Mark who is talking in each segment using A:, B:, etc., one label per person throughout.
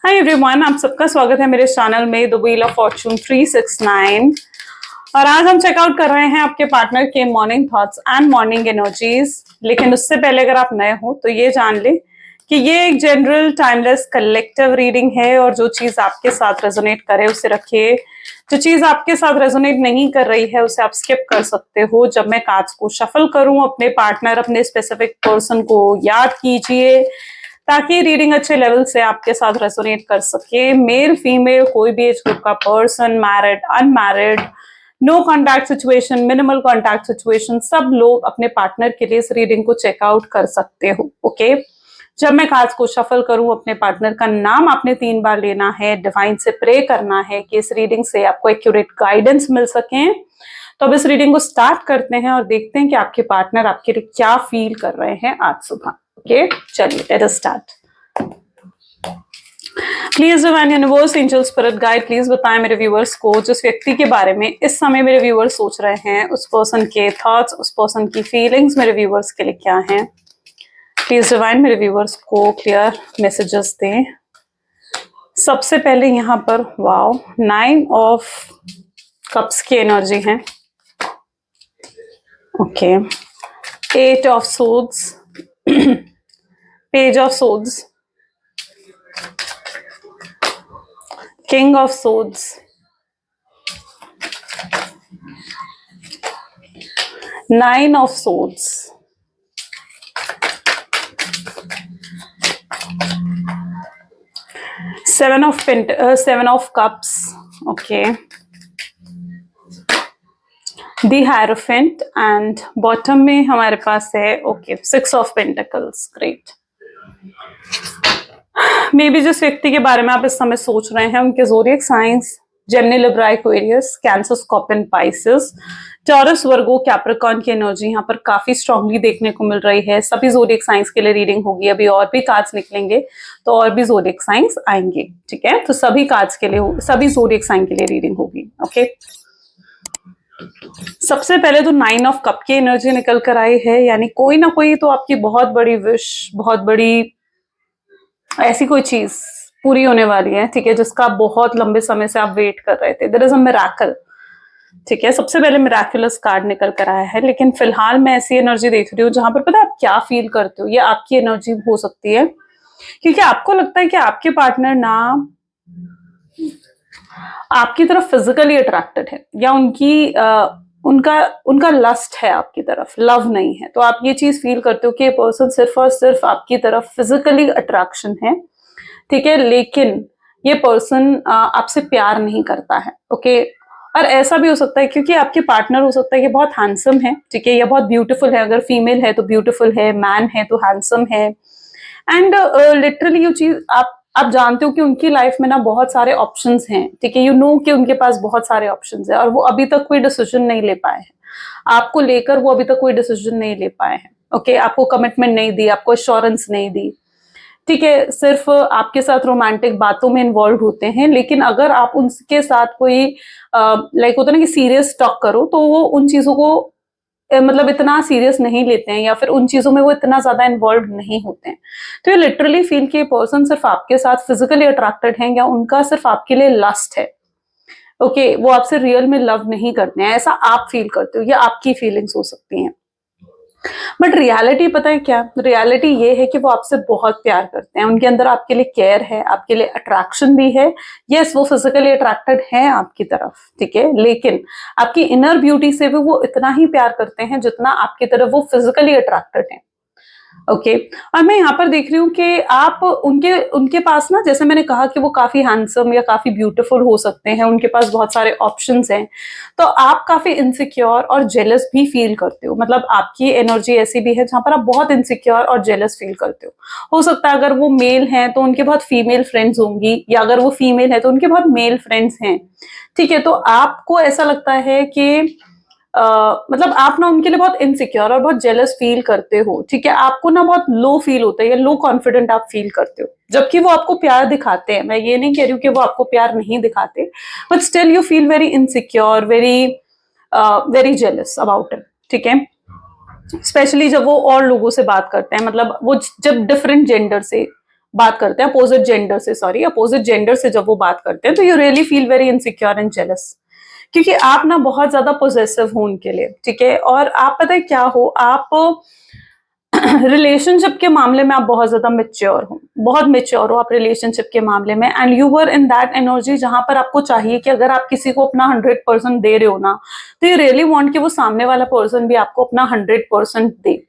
A: Hi everyone, आप सबका स्वागत है मेरे चैनल में द व्हील ऑफ फॉर्चून 369। और आज हम चेकआउट कर रहे हैं आपके पार्टनर के morning thoughts and morning energies. लेकिन उससे पहले अगर आप नए हो तो ये जान ले कि ये एक जनरल टाइमलेस कलेक्टिव रीडिंग है और जो चीज आपके साथ रेजोनेट करे उसे रखिए। जो चीज आपके साथ रेजोनेट नहीं कर रही है उसे आप स्किप कर सकते हो। जब मैं कार्ड्स को शफल करूं अपने पार्टनर, अपने स्पेसिफिक पर्सन को याद कीजिए ताकि रीडिंग अच्छे लेवल से आपके साथ रेजोनेट कर सके। मेल फीमेल कोई भी एज ग्रुप का person, married unmarried, no contact situation, minimal contact situation, सब लोग अपने पार्टनर के लिए इस रीडिंग को चेकआउट कर सकते हो। ओके, जब मैं कार्ड्स को शफल करूं अपने पार्टनर का नाम आपने 3 बार लेना है, डिवाइन से प्रे करना है कि इस रीडिंग से आपको एक्यूरेट गाइडेंस मिल सके। तो अब इस रीडिंग को स्टार्ट करते हैं और देखते हैं कि आपके पार्टनर आपके लिए क्या फील कर रहे हैं आज सुबह। ओके, चलिए let us start. Please divine universe, angel spirit guide, please बताएं मेरे व्यूअर्स को जिस व्यक्ति के बारे में इस समय मेरे व्यूअर्स सोच रहे हैं, उस पर्सन के थॉट्स, उस पर्सन की फीलिंग्स मेरे व्यूअर्स के लिए क्या हैं। प्लीज डिवाइन मेरे व्यूअर्स को क्लियर मैसेजेस दें। सबसे पहले यहाँ पर वाओ 9 ऑफ कप्स की एनर्जी है। Okay, 8 of swords, page of swords, king of swords, nine of swords, seven of cups, okay, the hierophant and bottom में हमारे पास है okay 6 of pentacles. Great. May be जिस व्यक्ति के बारे में आप इस समय सोच रहे हैं उनके zodiac science Gemini, Libra, Aquarius, Cancer, Scorpion, Pisces, Taurus, Virgo, Capricorn की एनर्जी यहाँ पर काफी स्ट्रांगली देखने को मिल रही है। सभी ज़ोडिएक साइंस के लिए रीडिंग होगी। अभी और भी कार्ड्स निकलेंगे तो और भी ज़ोडिएक साइंस आएंगे। ठीक है, तो सभी कार्ड्स के लिए, सभी ज़ोडिएक साइन के लिए रीडिंग होगी। ओके, सबसे पहले तो 9 ऑफ कप की एनर्जी निकल कर आई है, यानी कोई ना कोई तो आपकी बहुत बड़ी विश, बहुत बड़ी ऐसी कोई चीज पूरी होने वाली है। ठीक है, जिसका बहुत लंबे समय से आप वेट कर रहे थे। There is a miracle. ठीक है, सबसे पहले मिराकुलस कार्ड निकल कर आया है। लेकिन फिलहाल मैं ऐसी एनर्जी देख रही हूँ जहां पर पता है आप क्या फील करते हो, ये आपकी एनर्जी हो सकती है, क्योंकि आपको लगता है कि आपके पार्टनर ना आपकी तरफ फिजिकली अट्रैक्टेड है, या उनका उनका लस्ट है आपकी तरफ, लव नहीं है। तो आप ये चीज फील करते हो कि ये पर्सन सिर्फ और सिर्फ आपकी तरफ फिजिकली अट्रैक्शन है। ठीक है, लेकिन ये पर्सन आपसे प्यार नहीं करता है। ओके, और ऐसा भी हो सकता है क्योंकि आपके पार्टनर हो सकता है कि बहुत हैंडसम है, ठीक है, या बहुत ब्यूटीफुल है। अगर फीमेल है तो ब्यूटीफुल है, मैन है तो हैंडसम है। एंड लिटरली ये चीज आप जानते हो कि उनकी लाइफ में ना बहुत सारे ऑप्शंस हैं। ठीक है, यू नो कि उनके पास बहुत सारे ऑप्शंस हैं और वो अभी तक कोई डिसीजन नहीं ले पाए हैं आपको लेकर। वो अभी तक कोई डिसीजन नहीं ले पाए हैं। ओके, आपको कमिटमेंट नहीं दी, आपको एश्योरेंस नहीं दी। ठीक है, सिर्फ आपके साथ रोमांटिक बातों में इन्वॉल्व होते हैं। लेकिन अगर आप उनके साथ कोई लाइक होता है ना कि सीरियस टॉक करो, तो वो उन चीजों को मतलब इतना सीरियस नहीं लेते हैं, या फिर उन चीजों में वो इतना ज्यादा इन्वॉल्व नहीं होते हैं। तो ये लिटरली फील कि पर्सन सिर्फ आपके साथ फिजिकली अट्रैक्टेड है, या उनका सिर्फ आपके लिए लस्ट है। ओके, वो आपसे रियल में लव नहीं करते हैं, ऐसा आप फील करते हो, या आपकी फीलिंग्स हो सकती हैं। बट रियलिटी पता है क्या? रियलिटी ये है कि वो आपसे बहुत प्यार करते हैं। उनके अंदर आपके लिए केयर है, आपके लिए अट्रैक्शन भी है। यस, वो फिजिकली अट्रैक्टेड है आपकी तरफ, ठीक है, लेकिन आपकी इनर ब्यूटी से भी वो इतना ही प्यार करते हैं जितना आपकी तरफ वो फिजिकली अट्रैक्टेड है। ओके, और मैं यहाँ पर देख रही हूँ कि आप उनके उनके पास ना, जैसे मैंने कहा कि वो काफी हैंडसम या काफी ब्यूटीफुल हो सकते हैं, उनके पास बहुत सारे ऑप्शंस हैं। तो आप काफी इनसिक्योर और जेलस भी फील करते हो। मतलब आपकी एनर्जी ऐसी भी है जहां पर आप बहुत इनसिक्योर और जेलस फील करते हो सकता है अगर वो मेल हैं तो उनके बहुत फीमेल फ्रेंड्स होंगी, या अगर वो फीमेल है तो उनके बहुत मेल फ्रेंड्स हैं। ठीक है, तो आपको ऐसा लगता है कि मतलब आप ना उनके लिए बहुत इनसिक्योर और बहुत जेलस फील करते हो। ठीक है, आपको ना बहुत लो फील होता है, या लो कॉन्फिडेंट आप फील करते हो, जबकि वो आपको प्यार दिखाते हैं। मैं ये नहीं कह रही हूँ कि वो आपको प्यार नहीं दिखाते, but still you feel very insecure, very jealous about it. ठीक है, स्पेशली जब वो और लोगों से बात करते हैं, मतलब वो जब डिफरेंट जेंडर से बात करते हैं अपोजिट जेंडर से, सॉरी अपोजिट जेंडर से जब वो बात करते हैं, तो you really feel very insecure and jealous, क्योंकि आप ना बहुत ज्यादा पोजेसिव हो उनके लिए, ठीक है। और आप पता है क्या हो, आप रिलेशनशिप के मामले में आप बहुत ज्यादा मेच्योर हो, बहुत मेच्योर हो आप रिलेशनशिप के मामले में, and you were in that energy जहां पर आपको चाहिए कि अगर आप किसी को अपना 100% दे रहे हो ना, तो यू रियली वांट कि वो सामने वाला पर्सन भी आपको अपना 100% दे,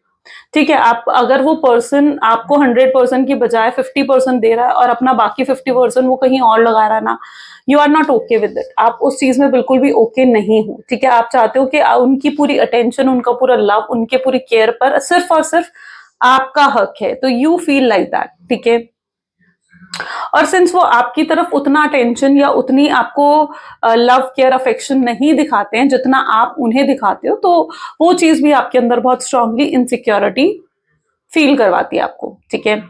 A: ठीक है। आप अगर वो पर्सन आपको 100% की बजाय 50% दे रहा है और अपना बाकी 50% वो कहीं और लगा रहा है ना, you are not okay with it, आप उस चीज में बिल्कुल भी ओके नहीं हो, ठीक है। आप चाहते हो कि उनकी पूरी अटेंशन, उनका पूरा लव, उनके पूरी केयर पर सिर्फ और सिर्फ आपका हक है, तो यू फील लाइक दैट, ठीक है। और सिंस वो आपकी तरफ उतना अटेंशन या उतनी आपको लव केयर अफेक्शन नहीं दिखाते हैं जितना आप उन्हें दिखाते हो, तो वो चीज भी आपके अंदर बहुत स्ट्रांगली इनसिक्योरिटी फील करवाती है आपको, ठीक है।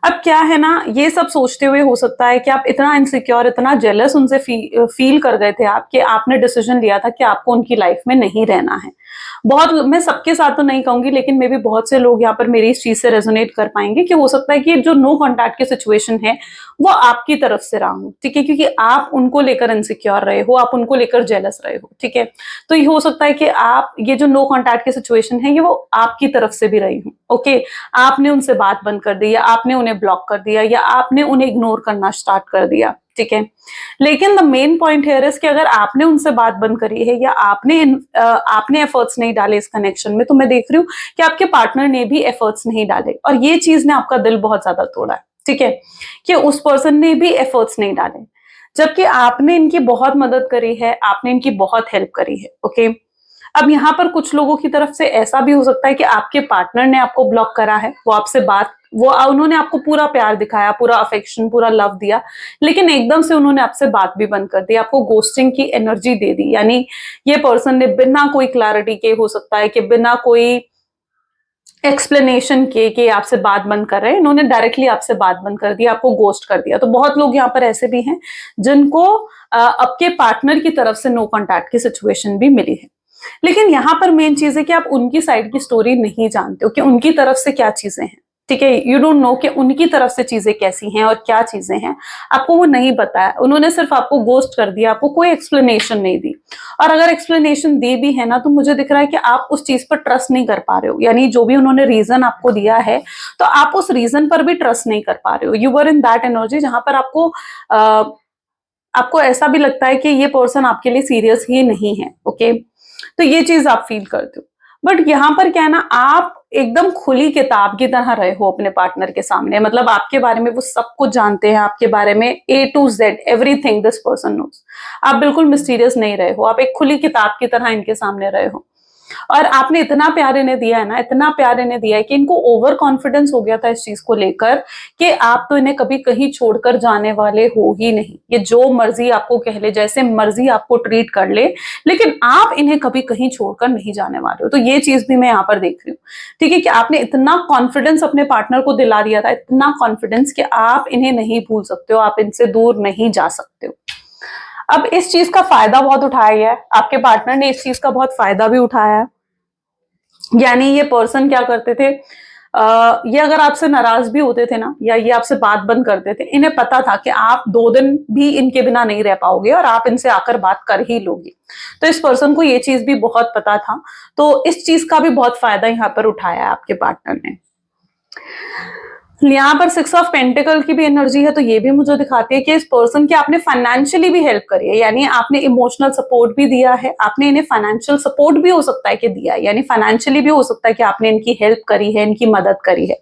A: अब क्या है ना, ये सब सोचते हुए हो सकता है कि आप इतना इनसिक्योर, इतना जेलस उनसे फील कर गए थे आप, कि आपने डिसीजन लिया था कि आपको उनकी लाइफ में नहीं रहना है। बहुत, मैं सबके साथ तो नहीं कहूंगी, लेकिन मे भी बहुत से लोग यहाँ पर मेरी इस चीज से रेजोनेट कर पाएंगे कि हो सकता है कि जो नो कॉन्टैक्ट की सिचुएशन है वो आपकी तरफ से रहा हो, ठीक है, क्योंकि आप उनको लेकर इनसिक्योर रहे हो, आप उनको लेकर जेलस रहे हो, ठीक है। तो ये हो सकता है कि आप ये जो नो कॉन्टैक्ट की सिचुएशन है ये वो आपकी तरफ से भी रही हो, ओके। आपने उनसे बात बंद कर दी, या आपने उन्हें ब्लॉक कर दिया, या आपने उन्हें इग्नोर करना स्टार्ट कर दिया, ठीक है। लेकिन the main point here is कि अगर आपने उनसे बात बंद करी है, या आपने एफर्ट्स नहीं डाले इस कनेक्शन में, तो मैं देख रही हूँ कि आपके पार्टनर ने भी एफर्ट्स नहीं डाले, और ये चीज ने आपका दिल बहुत ज्यादा तोड़ा है, ठीक है, कि उस पर्सन ने भी एफर्ट्स नहीं डाले, जबकि आपने इनकी बहुत मदद करी है, आपने इनकी बहुत हेल्प करी है, ओके। अब यहाँ पर कुछ लोगों की तरफ से ऐसा भी हो सकता है कि आपके पार्टनर ने आपको ब्लॉक करा है, वो आपसे बात, वो उन्होंने आपको पूरा प्यार दिखाया, पूरा अफेक्शन, पूरा लव दिया, लेकिन एकदम से उन्होंने आपसे बात भी बंद कर दी, आपको गोस्टिंग की एनर्जी दे दी। यानी ये पर्सन ने बिना कोई क्लैरिटी के, हो सकता है कि बिना कोई एक्सप्लेनेशन के कि आपसे बात बंद कर रहे हैं, इन्होंने डायरेक्टली आपसे बात बंद कर दी, आपको गोस्ट कर दिया। तो बहुत लोग यहाँ पर ऐसे भी हैं जिनको आपके पार्टनर की तरफ से नो कॉन्टैक्ट की सिचुएशन भी मिली है। लेकिन यहाँ पर मेन चीज है कि आप उनकी साइड की स्टोरी नहीं जानते हो कि उनकी तरफ से क्या चीजें हैं, ठीक है। यू डोंट नो कि उनकी तरफ से चीजें कैसी हैं और क्या चीजें हैं, आपको वो नहीं पता है। उन्होंने सिर्फ आपको गोस्ट कर दिया, आपको कोई एक्सप्लेनेशन नहीं दी। और अगर एक्सप्लेनेशन दी भी है ना, तो मुझे दिख रहा है कि आप उस चीज पर ट्रस्ट नहीं कर पा रहे हो, यानी जो भी उन्होंने रीजन आपको दिया है, तो आप उस रीजन पर भी ट्रस्ट नहीं कर पा रहे हो। You were in that energy जहां पर आपको ऐसा भी लगता है कि ये पर्सन आपके लिए सीरियस ही नहीं है, ओके। तो ये चीज आप फील करते हो। बट यहाँ पर क्या है ना, आप एकदम खुली किताब की तरह रहे हो अपने पार्टनर के सामने, मतलब आपके बारे में वो सब कुछ जानते हैं, आपके बारे में A to Z everything this person knows. आप बिल्कुल मिस्टीरियस नहीं रहे हो, आप एक खुली किताब की तरह इनके सामने रहे हो। और आपने इतना प्यार इन्हें दिया है ना, इतना प्यार इन्हें दिया है कि इनको ओवर कॉन्फिडेंस हो गया था इस चीज को लेकर कि आप तो इन्हें कभी कहीं छोड़कर जाने वाले हो ही नहीं। ये जो मर्जी आपको कह ले, जैसे मर्जी आपको ट्रीट कर ले, लेकिन आप इन्हें कभी कहीं छोड़कर नहीं जाने वाले हो। तो ये चीज भी मैं यहाँ पर देख रही हूँ, ठीक है, कि आपने इतना कॉन्फिडेंस अपने पार्टनर को दिला दिया था, इतना कॉन्फिडेंस कि आप इन्हें नहीं भूल सकते हो, आप इनसे दूर नहीं जा सकते हो। अब इस चीज का फायदा बहुत उठाया गया है, आपके पार्टनर ने इस चीज का बहुत फायदा भी उठाया है। यानी ये पर्सन क्या करते थे, ये अगर आपसे नाराज भी होते थे ना, या ये आपसे बात बंद करते थे, इन्हें पता था कि आप 2 दिन भी इनके बिना नहीं रह पाओगे और आप इनसे आकर बात कर ही लोगे। तो इस पर्सन को ये चीज भी बहुत पता था, तो इस चीज का भी बहुत फायदा यहाँ पर उठाया है आपके पार्टनर ने। यहाँ पर 6 ऑफ पेंटिकल की भी एनर्जी है, तो ये भी मुझे दिखाती है कि इस पर्सन की आपने फाइनेंशियली भी हेल्प करी है, यानी आपने इमोशनल सपोर्ट भी दिया है, आपने इन्हें फाइनेंशियल सपोर्ट भी हो सकता है कि दिया है, यानी फाइनेंशियली भी हो सकता है कि आपने इनकी हेल्प करी है, इनकी मदद करी है,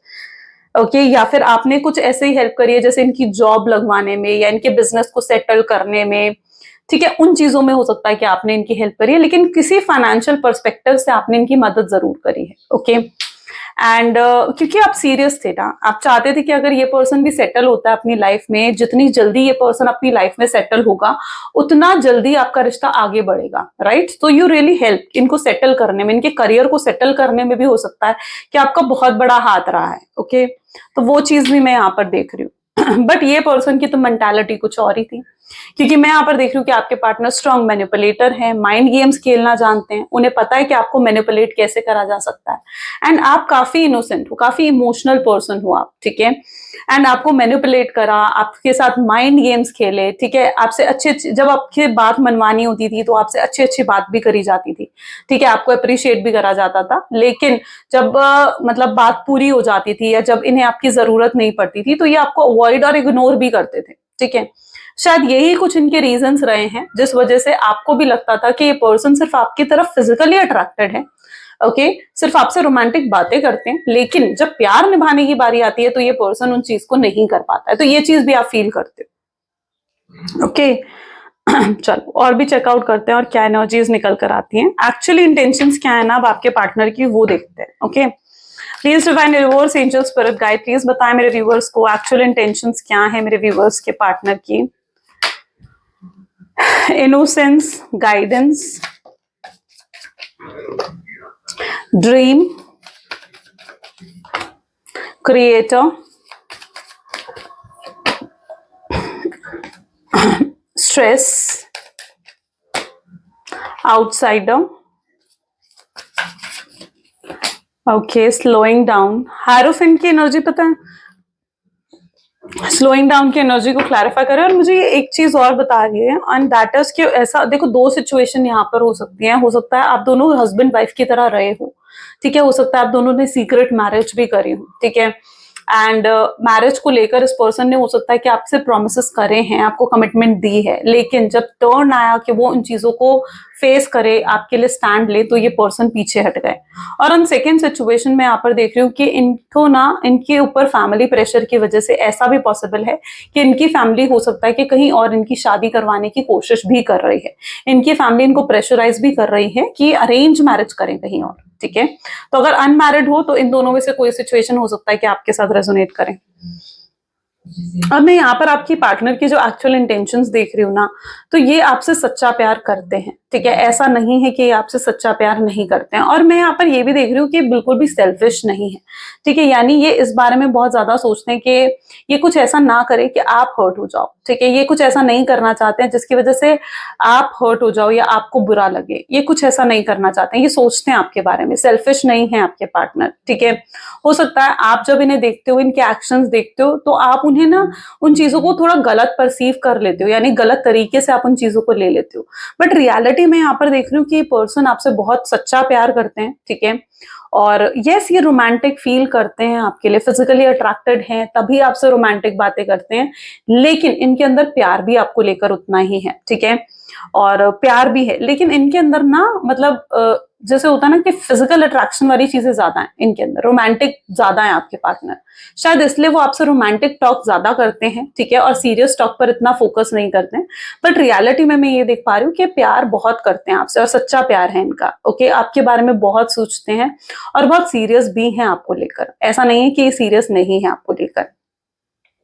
A: ओके। या फिर आपने कुछ ऐसे ही हेल्प करी है जैसे इनकी जॉब लगवाने में या इनके बिजनेस को सेटल करने में, ठीक है, उन चीजों में हो सकता है कि आपने इनकी हेल्प करी है, लेकिन किसी फाइनेंशियल पर्सपेक्टिव से आपने इनकी मदद जरूर करी है, ओके। एंड क्योंकि आप सीरियस थे ना, आप चाहते थे कि अगर ये पर्सन भी सेटल होता है अपनी लाइफ में, जितनी जल्दी ये पर्सन अपनी लाइफ में सेटल होगा उतना जल्दी आपका रिश्ता आगे बढ़ेगा, राइट। तो यू रियली हेल्प इनको सेटल करने में, इनके करियर को सेटल करने में भी हो सकता है कि आपका बहुत बड़ा हाथ रहा है, ओके। तो वो चीज भी मैं यहाँ पर देख रही हूँ। बट ये पर्सन की तो मेंटालिटी कुछ और ही थी, क्योंकि मैं यहाँ पर देख रही हूँ कि आपके पार्टनर स्ट्रॉन्ग मैनिपुलेटर हैं, माइंड गेम्स खेलना जानते हैं, उन्हें पता है कि आपको मैनिपुलेट कैसे करा जा सकता है। एंड आप काफी इनोसेंट हो, काफी इमोशनल पर्सन हो आप, ठीक है। एंड आपको मैनिपुलेट करा, आपके साथ माइंड गेम्स खेले, ठीक है। आपसे अच्छे जब आपकी बात मनवानी होती थी तो आपसे अच्छी अच्छी बात भी करी जाती थी, ठीक है। आपको अप्रिशिएट भी करा जाता था, लेकिन जब मतलब बात पूरी हो जाती थी या जब इन्हें आपकी जरूरत नहीं पड़ती थी तो ये आपको अवॉइड और इग्नोर भी करते थे, ठीक है। शायद यही कुछ इनके रीजंस रहे हैं जिस वजह से आपको भी लगता था कि ये पर्सन सिर्फ आपकी तरफ फिजिकली अट्रैक्टेड है, ओके, सिर्फ आपसे रोमांटिक बातें करते हैं, लेकिन जब प्यार निभाने की बारी आती है तो ये पर्सन उन चीज को नहीं कर पाता है। तो ये चीज भी आप फील करते हो, ओके। चलो और भी चेकआउट करते हैं और क्या एनर्जीज निकल कर आती हैं, एक्चुअली इंटेंशंस क्या है ना अब आपके पार्टनर की, वो देखते हैं, okay. Please divine universe angel spirit guide please बताएं मेरे व्यूवर्स को एक्चुअल इंटेंशंस क्या है मेरे व्यूवर्स के पार्टनर की। Innocence, guidance, dream, creator, stress, outsider, okay, slowing down. Hierophant की एनर्जी पता है, स्लोइंग डाउन की एनर्जी को क्लैरिफाई करें। और मुझे ये एक चीज और बता रही है एंड दैट इज कि ऐसा देखो, दो सिचुएशन यहाँ पर हो सकती हैं। हो सकता है आप दोनों हस्बैंड वाइफ की तरह रहे हो, ठीक है। हो सकता है आप दोनों ने सीक्रेट मैरिज भी करी हो, ठीक है। एंड मैरिज को लेकर इस पर्सन ने हो सकता है कि आपसे प्रोमिसेस करे हैं, आपको कमिटमेंट दी है, लेकिन जब टर्न आया कि वो उन चीजों को फेस करे, आपके लिए स्टैंड ले, तो ये पर्सन पीछे हट गए। और ऑन सेकेंड सिचुएशन में यहाँ पर देख रही हूँ कि इनको ना इनके ऊपर फैमिली प्रेशर की वजह से ऐसा भी पॉसिबल है कि इनकी फैमिली हो सकता है कि कहीं और इनकी शादी करवाने की कोशिश भी कर रही है। इनकी फैमिली इनको प्रेशराइज भी कर रही है कि अरेंज मैरिज करें कहीं और, ठीक है। तो अगर अनमैरिड हो तो इन दोनों में से कोई सिचुएशन हो सकता है कि आपके साथ रेजोनेट करें। अब मैं यहाँ पर आपकी पार्टनर की जो एक्चुअल इंटेंशंस देख रही हूँ ना, तो ये आपसे सच्चा प्यार करते हैं, ठीक है। ऐसा नहीं है कि ये आपसे सच्चा प्यार नहीं करते हैं। और मैं यहाँ पर ये भी देख रही हूँ कि बिल्कुल भी सेल्फिश नहीं है, ठीक है। यानी ये इस बारे में बहुत ज्यादा सोचते हैं कि ये कुछ ऐसा ना करे कि आप हर्ट हो जाओ, ठीक है। ये कुछ ऐसा नहीं करना चाहते हैं जिसकी वजह से आप हर्ट हो जाओ या आपको बुरा लगे। ये कुछ ऐसा नहीं करना चाहते हैं, ये सोचते हैं आपके बारे में, सेल्फिश नहीं है आपके पार्टनर, ठीक है। हो सकता है आप जब इन्हें देखते हो, इनके एक्शंस देखते हो, तो आप उन्हें ना उन चीजों को थोड़ा गलत परसीव कर लेते हो, यानी गलत तरीके से आप उन चीजों को ले लेते हो। बट रियलिटी में यहाँ पर देख रही हूँ कि पर्सन आपसे बहुत सच्चा प्यार करते हैं, ठीक है। और यस, ये रोमांटिक फील करते हैं आपके लिए, फिजिकली अट्रैक्टेड हैं, तभी आपसे रोमांटिक बातें करते हैं, लेकिन इनके अंदर प्यार भी आपको लेकर उतना ही है, ठीक है। और प्यार भी है, लेकिन इनके अंदर ना मतलब जैसे होता है ना कि फिजिकल अट्रैक्शन वाली चीजें ज्यादा है इनके अंदर, रोमांटिक ज्यादा है आपके पार्टनर। शायद इसलिए वो आपसे रोमांटिक टॉक ज्यादा करते हैं, ठीक है, और सीरियस टॉक पर इतना फोकस नहीं करते हैं। बट रियलिटी में मैं ये देख पा रही हूँ कि प्यार बहुत करते हैं आपसे और सच्चा प्यार है इनका, ओके। आपके बारे में बहुत सोचते हैं और बहुत सीरियस भी हैं आपको लेकर। ऐसा नहीं है कि ये सीरियस नहीं है आपको लेकर,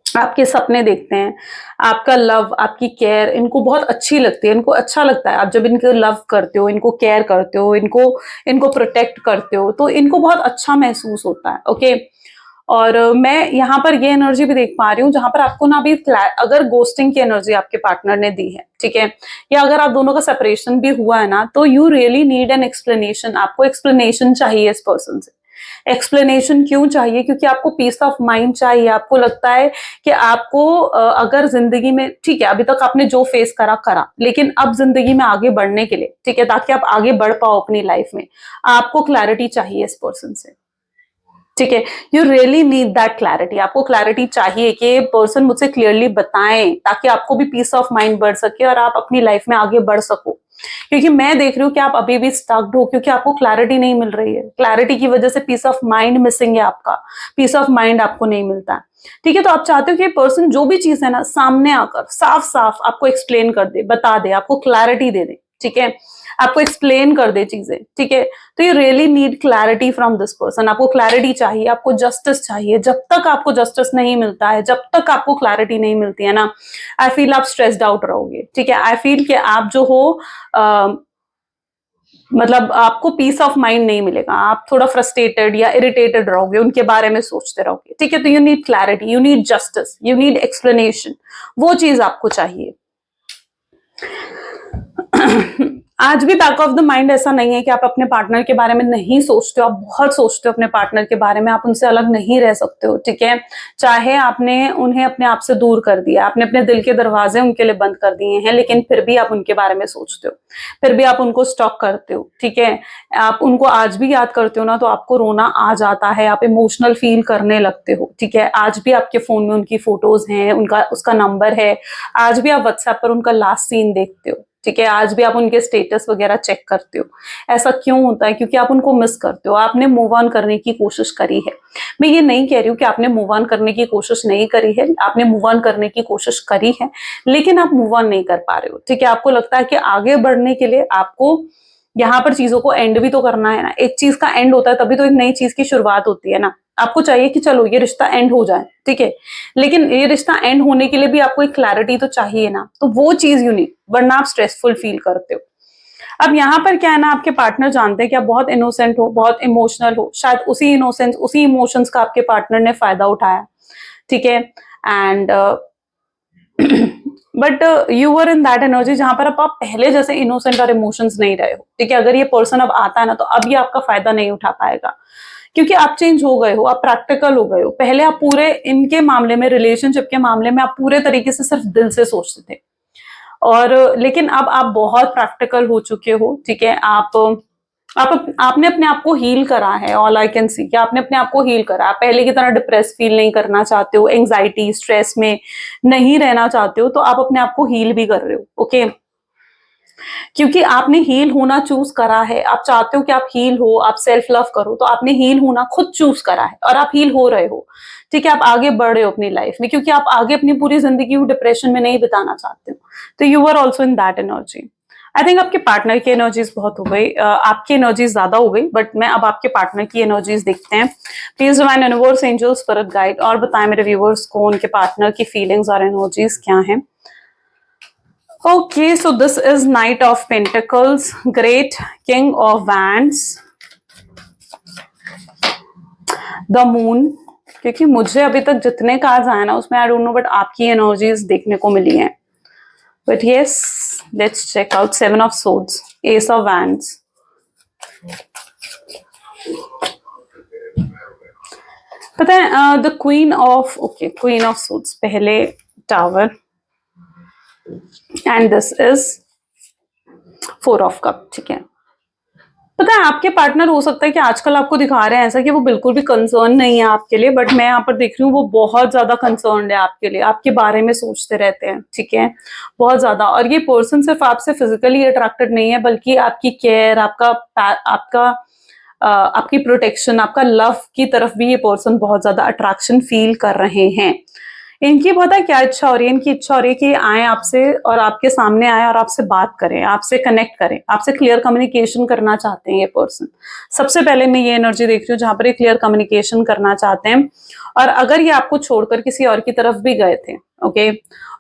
A: आपके सपने देखते हैं, आपका लव, आपकी केयर इनको बहुत अच्छी लगती है। इनको अच्छा लगता है आप जब इनको लव करते हो, इनको केयर करते हो, इनको इनको प्रोटेक्ट करते हो, तो इनको बहुत अच्छा महसूस होता है, ओके। और मैं यहाँ पर ये एनर्जी भी देख पा रही हूँ जहां पर आपको ना अभी अगर गोस्टिंग की एनर्जी आपके पार्टनर ने दी है, ठीक है, या अगर आप दोनों का सेपरेशन भी हुआ है ना, तो you really need an explanation. आपको एक्सप्लेनेशन चाहिए इस पर्सन से। एक्सप्लेनेशन क्यों चाहिए? क्योंकि आपको पीस ऑफ माइंड चाहिए। आपको लगता है कि आपको अगर जिंदगी में, ठीक है, अभी तक आपने जो फेस करा करा, लेकिन अब जिंदगी में आगे बढ़ने के लिए, ठीक है, ताकि आप आगे बढ़ पाओ अपनी लाइफ में, आपको क्लैरिटी चाहिए इस पर्सन से, ठीक है। You really need that clarity. आपको क्लैरिटी चाहिए कि पर्सन मुझसे क्लियरली बताएं, ताकि आपको भी पीस ऑफ माइंड बढ़ सके और आप अपनी लाइफ में आगे बढ़ सको। क्योंकि मैं देख रही हूँ कि आप अभी भी स्टक्ड हो, क्योंकि आपको क्लैरिटी नहीं मिल रही है। क्लैरिटी की वजह से पीस ऑफ माइंड मिसिंग है आपका, पीस ऑफ माइंड आपको नहीं मिलता है, ठीक है। तो आप चाहते हो कि पर्सन जो भी चीज है ना, सामने आकर साफ साफ आपको एक्सप्लेन कर दे, बता दे, आपको क्लैरिटी दे दे, ठीक है, आपको एक्सप्लेन कर दे चीजें, ठीक है। तो you really need clarity from this person. आपको क्लैरिटी चाहिए, आपको जस्टिस चाहिए। जब तक आपको जस्टिस नहीं मिलता है, जब तक आपको क्लैरिटी नहीं मिलती है ना, आई फील आप स्ट्रेस्ड आउट रहोगे, ठीक है। आई फील कि आप जो हो मतलब आपको पीस ऑफ माइंड नहीं मिलेगा, आप थोड़ा फ्रस्ट्रेटेड या इरिटेटेड रहोगे, उनके बारे में सोचते रहोगे, ठीक है। तो you need clarity, you need justice, you need explanation, वो चीज आपको चाहिए। आज भी बैक ऑफ द माइंड ऐसा नहीं है कि आप अपने पार्टनर के बारे में नहीं सोचते हो, आप बहुत सोचते हो अपने पार्टनर के बारे में, आप उनसे अलग नहीं रह सकते हो, ठीक है। चाहे आपने उन्हें अपने आप से दूर कर दिया, आपने अपने दिल के दरवाजे उनके लिए बंद कर दिए हैं, लेकिन फिर भी आप उनके बारे में सोचते हो, फिर भी आप उनको स्टॉक करते हो, ठीक है। आप उनको आज भी याद करते हो ना, तो आपको रोना आ जाता है, आप इमोशनल फील करने लगते हो, ठीक है। आज भी आपके फोन में उनकी फोटोज हैं, उनका उसका नंबर है, आज भी आप व्हाट्सएप पर उनका लास्ट सीन देखते हो, ठीक है। आज भी आप उनके स्टेटस वगैरह चेक करते हो। ऐसा क्यों होता है? क्योंकि आप उनको मिस करते हो, आपने मूव ऑन करने की कोशिश करी है। मैं ये नहीं कह रही हूँ कि आपने मूव ऑन करने की कोशिश नहीं करी है, आपने मूव ऑन करने की कोशिश करी है, लेकिन आप मूव ऑन नहीं कर पा रहे हो, ठीक है। आपको लगता है कि आगे बढ़ने के लिए आपको यहाँ पर चीजों को एंड भी तो करना है ना, एक चीज का एंड होता है तभी तो एक नई चीज की शुरुआत होती है ना। आपको चाहिए कि चलो ये रिश्ता एंड हो जाए, ठीक है, लेकिन ये रिश्ता एंड होने के लिए भी आपको एक क्लैरिटी तो चाहिए ना, तो वो चीज यू नीड, वरना आप स्ट्रेसफुल फील करते हो। अब यहाँ पर क्या है ना, आपके पार्टनर जानते हैं कि आप बहुत इनोसेंट हो, बहुत इमोशनल हो, शायद उसी इनोसेंस, उसी इमोशंस का आपके पार्टनर ने फायदा उठाया, ठीक है। And but you were in that energy जहां पर अब आप पहले जैसे इनोसेंट और इमोशंस नहीं रहे हो, ठीक है। अगर ये पर्सन अब आता है ना, तो अब ये आपका फायदा नहीं उठा पाएगा, क्योंकि आप चेंज हो गए हो, आप प्रैक्टिकल हो गए हो। पहले आप पूरे इनके मामले में, रिलेशनशिप के मामले में आप पूरे तरीके से सिर्फ दिल से सोचते थे, और लेकिन अब आप बहुत प्रैक्टिकल हो चुके हो, ठीक है। आपने अपने आप को हील करा है, ऑल आई कैन सी कि आपने अपने आप को हील करा। आप पहले की तरह डिप्रेस फील नहीं करना चाहते हो, एंग्जाइटी स्ट्रेस में नहीं रहना चाहते हो, तो आप अपने आप को हील भी कर रहे हो, ओके। क्योंकि आपने हील होना चूज करा है, आप चाहते हो कि आप हील हो, आप सेल्फ लव करो, तो आपने हील होना खुद चूज करा है और आप हील हो रहे हो, ठीक है। आप आगे बढ़ रहे हो अपनी लाइफ में, क्योंकि आप आगे अपनी पूरी जिंदगी डिप्रेशन में नहीं बिताना चाहते हो, तो you are also in that energy. I think आपके पार्टनर की एनर्जीज बहुत हो गई, आपकी एनर्जीज ज्यादा हो गई, बट मैं अब आपके पार्टनर की एनर्जीज देखते हैं। Please divine universe, angels, spirit guide, और बताएं मेरे व्यूअर्स को उनके पार्टनर की फीलिंग्स और एनर्जीज क्या हैं। Okay, so this is Knight of Pentacles, Great King of Wands, The Moon, क्योंकि मुझे अभी तक जितने कार्ड्स आए ना उसमें आई डोंट नो, बट आपकी एनर्जीज देखने को मिली हैं। But yes, let's check out 7 of Swords, Ace of Wands, पता है the queen of, okay, queen of Swords पहले, tower, and this is 4 of Cup, ठीक है। पता है आपके पार्टनर हो सकता है कि आजकल आपको दिखा रहे हैं ऐसा कि वो बिल्कुल भी कंसर्न नहीं है आपके लिए, बट मैं यहाँ पर देख रही हूँ वो बहुत ज्यादा कंसर्न है आपके लिए, आपके बारे में सोचते रहते हैं, ठीक है, बहुत ज्यादा। और ये पर्सन सिर्फ आपसे फिजिकली अट्रैक्टेड नहीं है, बल्कि आपकी केयर, आपकी प्रोटेक्शन, आपका लव की तरफ भी ये पर्सन बहुत ज्यादा अट्रैक्शन फील कर रहे हैं। इनकी पता है क्या इच्छा हो रही है? इनकी इच्छा हो रही है कि आए आपसे और आपके सामने आए और आपसे बात करें, आपसे कनेक्ट करें, आपसे क्लियर कम्युनिकेशन करना चाहते हैं ये पर्सन। सबसे पहले मैं ये एनर्जी देख रही हूँ जहां पर ये क्लियर कम्युनिकेशन करना चाहते हैं। और अगर ये आपको छोड़कर किसी और की तरफ भी गए थे, ओके,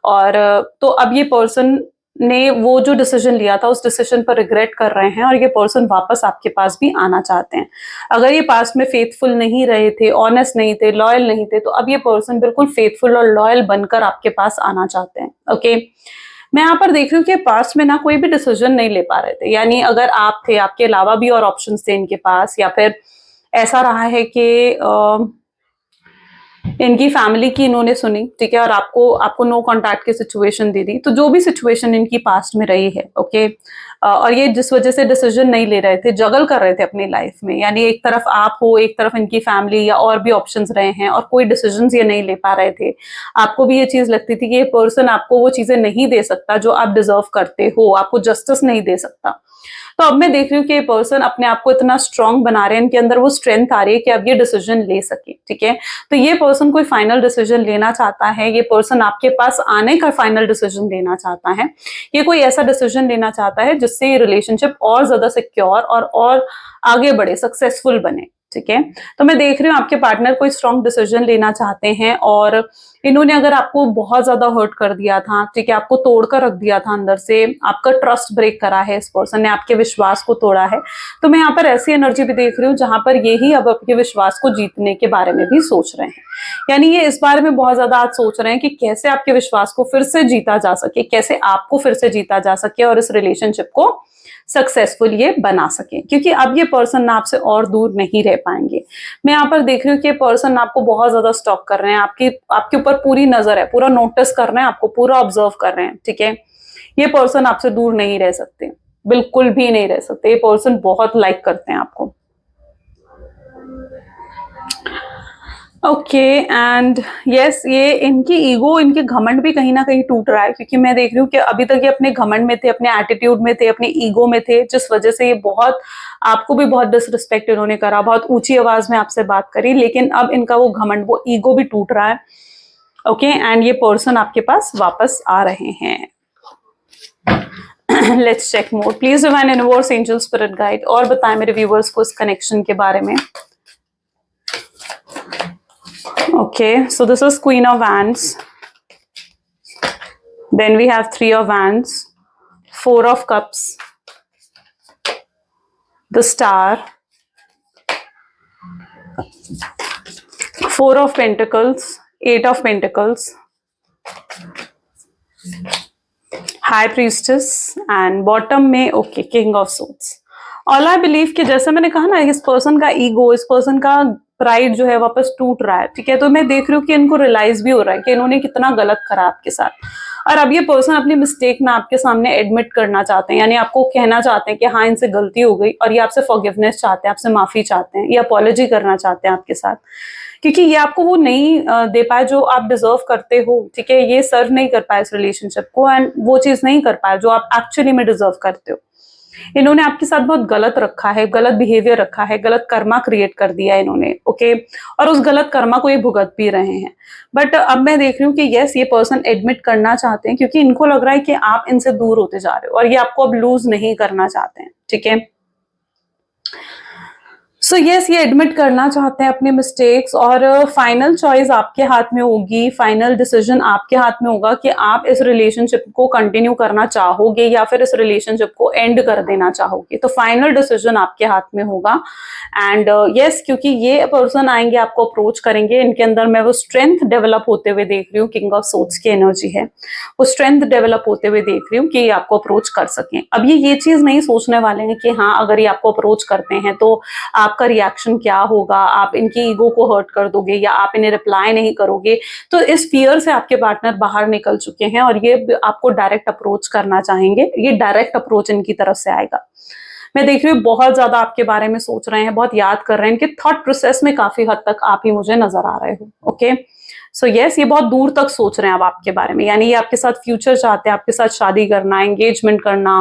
A: और तो अब ये पर्सन ने वो जो डिसीजन लिया था उस डिसीजन पर रिग्रेट कर रहे हैं, और ये पर्सन वापस आपके पास भी आना चाहते हैं। अगर ये पास्ट में फेथफुल नहीं रहे थे, ऑनेस्ट नहीं थे, लॉयल नहीं थे, तो अब ये पर्सन बिल्कुल फेथफुल और लॉयल बनकर आपके पास आना चाहते हैं, ओके। मैं यहाँ पर देख रही हूँ कि पास्ट में ना कोई भी डिसीजन नहीं ले पा रहे थे, यानी अगर आप थे, आपके अलावा भी और ऑप्शंस थे इनके पास, या फिर ऐसा रहा है कि इनकी फैमिली की इन्होंने सुनी, ठीक है, और आपको नो कॉन्टैक्ट की सिचुएशन दे दी। तो जो भी सिचुएशन इनकी पास्ट में रही है, ओके, और ये जिस वजह से डिसीजन नहीं ले रहे थे, जगल कर रहे थे अपनी लाइफ में, यानी एक तरफ आप हो, एक तरफ इनकी फैमिली, या और भी ऑप्शंस रहे हैं, और कोई डिसीजन ये नहीं ले पा रहे थे। आपको भी ये चीज लगती थी कि ये पर्सन आपको वो चीजें नहीं दे सकता जो आप डिजर्व करते हो, आपको जस्टिस नहीं दे सकता। तो अब मैं देख रही हूँ कि ये पर्सन अपने आप को इतना स्ट्रांग बना रहे हैं, इनके अंदर वो स्ट्रेंथ आ रही है कि अब ये डिसीजन ले सके, ठीक है। तो ये पर्सन कोई फाइनल डिसीजन लेना चाहता है, ये पर्सन आपके पास आने का फाइनल डिसीजन लेना चाहता है, ये कोई ऐसा डिसीजन लेना चाहता है जिससे ये रिलेशनशिप और ज्यादा सिक्योर और आगे बढ़े, सक्सेसफुल बने, ठीक है। तो मैं देख रही हूँ आपके पार्टनर कोई स्ट्रॉन्ग डिसीजन लेना चाहते हैं और इन्होंने अगर आपको बहुत ज्यादा हर्ट कर दिया था, ठीक है, आपको तोड़कर रख दिया था अंदर से, आपका ट्रस्ट ब्रेक करा है, इस पर्सन ने आपके विश्वास को तोड़ा है, तो मैं यहाँ पर ऐसी एनर्जी भी देख रही हूँ जहां पर यही अब आपके विश्वास को जीतने के बारे में भी सोच रहे हैं। यानी ये इस बारे में बहुत ज्यादा आज सोच रहे हैं कि कैसे आपके विश्वास को फिर से जीता जा सके, कैसे आपको फिर से जीता जा सके और इस रिलेशनशिप को सक्सेसफुल ये बना सके, क्योंकि अब ये पर्सन आपसे और दूर नहीं रह पाएंगे। मैं यहाँ पर देख रही हूँ कि ये पर्सन आपको बहुत ज्यादा स्टॉक कर रहे हैं, आपके ऊपर पूरी नजर है, पूरा नोटिस कर रहे हैं, आपको पूरा ऑब्जर्व कर रहे हैं, ठीक है। ये पर्सन आपसे दूर नहीं रह सकते, बिल्कुल भी नहीं रह सकते। ये पर्सन बहुत लाइक करते हैं आपको। ओके एंड यस, ये इनकी ईगो, इनके घमंड भी कहीं ना कहीं टूट रहा है, क्योंकि मैं देख रही हूँ कि अभी तक ये अपने घमंड में थे, अपने एटीट्यूड में थे, अपने ईगो में थे, जिस वजह से ये बहुत आपको भी बहुत डिसरिस्पेक्ट इन्होंने करा, बहुत ऊंची आवाज में आपसे बात करी, लेकिन अब इनका वो घमंड, वो ईगो भी टूट रहा है। ओके एंड ये पर्सन आपके पास वापस आ रहे हैं। Let's check more please divine universe, angel, spirit guide, और बताएं मेरे व्यूवर्स को इस कनेक्शन के बारे में। Okay, so this is Queen of Wands. Then we have Three of Wands, Four of Cups, the Star, Four of Pentacles, Eight of Pentacles, High Priestess, and bottom में okay, King of Swords. All I believe कि जैसे मैंने कहा ना, इस person का ego, इस person का प्राइड जो है वापस टूट रहा है, ठीक है। तो मैं देख रही हूँ कि इनको रियलाइज भी हो रहा है कि इन्होंने कितना गलत करा आपके साथ, और अब ये पर्सन अपनी मिस्टेक ना आपके सामने एडमिट करना चाहते हैं, यानी आपको कहना चाहते हैं कि हाँ इनसे गलती हो गई, और ये आपसे फॉरगिवनेस चाहते हैं, आपसे माफी चाहते हैं, ये अपॉलॉजी करना चाहते हैं आपके साथ, क्योंकि ये आपको वो नहीं दे पाए जो आप डिजर्व करते हो, ठीक है। ये सर्व नहीं कर पाए इस रिलेशनशिप को, एंड वो चीज नहीं कर पाए जो आप एक्चुअली में डिजर्व करते हो। इन्होंने आपके साथ बहुत गलत रखा है, गलत बिहेवियर रखा है, गलत कर्मा क्रिएट कर दिया है इन्होंने, ओके। और उस गलत कर्मा को ये भुगत भी रहे हैं। बट अब मैं देख रही हूँ कि यस, ये पर्सन एडमिट करना चाहते हैं, क्योंकि इनको लग रहा है कि आप इनसे दूर होते जा रहे हो और ये आपको अब लूज नहीं करना चाहते हैं, ठीक है। सो यस, ये एडमिट करना चाहते हैं अपने मिस्टेक्स, और फाइनल चॉइस आपके हाथ में होगी, फाइनल डिसीजन आपके हाथ में होगा कि आप इस रिलेशनशिप को कंटिन्यू करना चाहोगे या फिर इस रिलेशनशिप को एंड कर देना चाहोगे। तो फाइनल डिसीजन आपके हाथ में होगा। एंड यस, क्योंकि ये पर्सन आएंगे, आपको अप्रोच करेंगे, इनके अंदर मैं वो स्ट्रेंथ डेवलप होते हुए देख रही हूँ, किंग ऑफ सोर्ड्स की एनर्जी है, वो स्ट्रेंथ डेवलप होते हुए देख रही हूँ कि ये आपको अप्रोच कर सकें। अब ये चीज नहीं सोचने वाले हैं कि हाँ अगर ये आपको अप्रोच करते हैं तो आपका रिएक्शन क्या होगा, आप इनकी ईगो को हर्ट कर दोगे या आप इन्हें रिप्लाई नहीं करोगे। तो इस फियर से आपके पार्टनर बाहर निकल चुके हैं और ये आपको डायरेक्ट अप्रोच करना चाहेंगे। ये डायरेक्ट अप्रोच इनकी तरफ से आएगा। मैं देख रही हूँ बहुत ज्यादा आपके बारे में सोच रहे हैं, बहुत याद कर रहे हैं, इनके थॉट प्रोसेस में काफी हद तक आप ही मुझे नजर आ रहे हो। ओके, सो यस, ये बहुत दूर तक सोच रहे हैं अब आपके बारे में, यानी ये आपके साथ फ्यूचर चाहते हैं, आपके साथ शादी करना, एंगेजमेंट करना,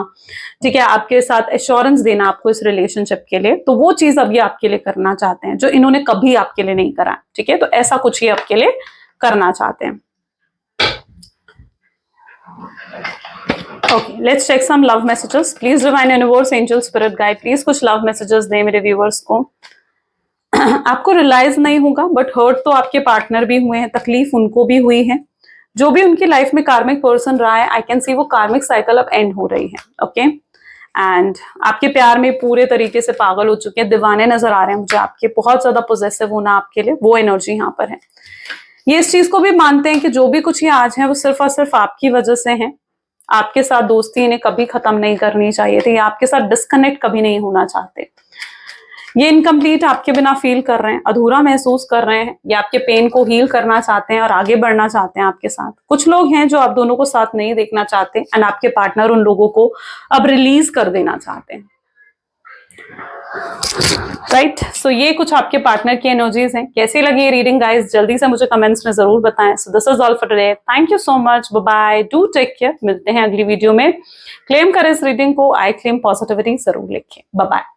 A: ठीक है, आपके साथ एश्योरेंस देना आपको इस रिलेशनशिप के लिए। तो वो चीज अब ये आपके लिए करना चाहते हैं जो इन्होंने कभी आपके लिए नहीं करा, ठीक है। तो ऐसा कुछ ये आपके लिए करना चाहते हैं। Okay, let's check some love messages. Please divine universe, angel, spirit guide, please कुछ लव मैसेजेस दें मेरे व्यूवर्स को। आपको रियलाइज नहीं होगा बट हर्ट तो आपके पार्टनर भी हुए हैं, तकलीफ उनको भी हुई है। जो भी उनकी लाइफ में कार्मिक पर्सन रहा है, आई कैन सी वो कार्मिक साइकिल अब एंड हो रही है। ओके, एंड आपके प्यार में पूरे तरीके से पागल हो चुके हैं, दीवाने नजर आ रहे हैं मुझे आपके, बहुत ज्यादा पोजेसिव होना आपके लिए, वो एनर्जी यहाँ पर है। ये इस चीज को भी मानते हैं कि जो भी कुछ ये आज है वो सिर्फ और सिर्फ आपकी वजह से है। आपके साथ दोस्ती इन्हें कभी खत्म नहीं करनी चाहिए थी, आपके साथ डिस्कनेक्ट कभी नहीं होना चाहते। ये इनकम्प्लीट आपके बिना फील कर रहे हैं, अधूरा महसूस कर रहे हैं, ये आपके पेन को हील करना चाहते हैं और आगे बढ़ना चाहते हैं आपके साथ। कुछ लोग हैं जो आप दोनों को साथ नहीं देखना चाहते एंड आपके पार्टनर उन लोगों को अब रिलीज कर देना चाहते हैं। राइट, सो ये कुछ आपके पार्टनर की एनर्जीज हैं। कैसी लगी ये रीडिंग गाइस, जल्दी से मुझे कमेंट्स में जरूर बताएं। So this is all for today, thank you so much, bye bye, do take care. मिलते हैं अगली वीडियो में। क्लेम करें इस रीडिंग को, आई क्लेम पॉजिटिविटी जरूर लिखें। Bye bye.